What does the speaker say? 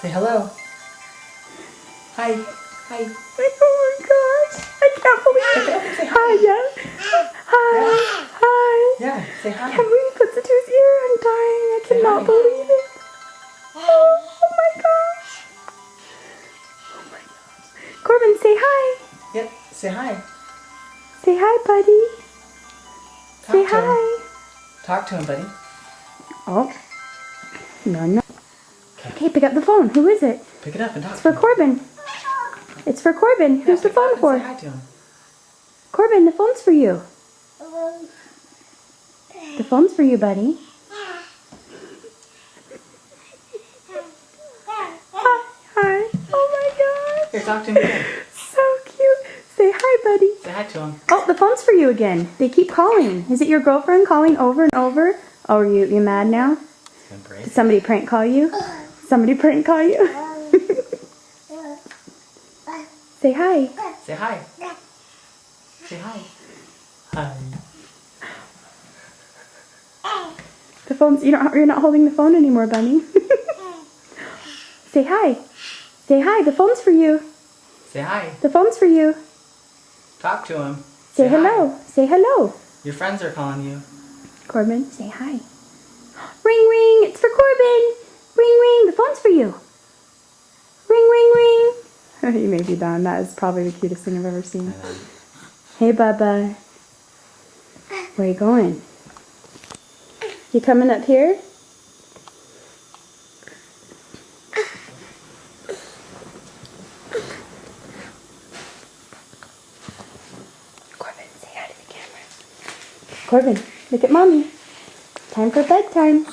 Say hello. Hi. Hi. Oh my gosh. I can't believe it. Say Hi, yeah. Hi. Yeah. Hi. Yeah, say hi. I can't believe he puts it to his ear. I'm dying. I Say cannot hi. believe it. Oh my gosh. Oh my gosh. Corbin, say hi. Yep, say hi. Say hi, buddy. Talk Say to him. hi. Talk to him, buddy. Oh. No, no. Okay, pick up the phone. Who is it? Pick it up and talk It's to for him. Corbin. It's for Corbin. Yeah, Who's the pick it up phone and for? Say hi to him. Corbin, the phone's for you. The phone's for you, buddy. Hi. Hi. Oh my gosh. Here, talk to him again. So cute. Say hi, buddy. Say hi to him. Oh, the phone's for you again. They keep calling. Is it your girlfriend calling over and over? Oh, are you mad now? He's gonna break. Did somebody prank call you? Somebody prank call you? Say hi. Say hi. Say hi. Hi. The phone's you're not holding the phone anymore, Bunny. Say hi. Say hi. The phone's for you. Say hi. The phone's for you. Talk to him. Say hi. hello. Say hello. Your friends are calling you. Corbin, say hi. Ring, ring. It's for Corbin. Ring, ring. The phone's for you. Ring, ring, ring. You may be done. That is probably the cutest thing I've ever seen. Hey, Bubba. Where you going? You coming up here? Corbin, say hi to the camera. Corbin, look at Mommy. Time for bedtime.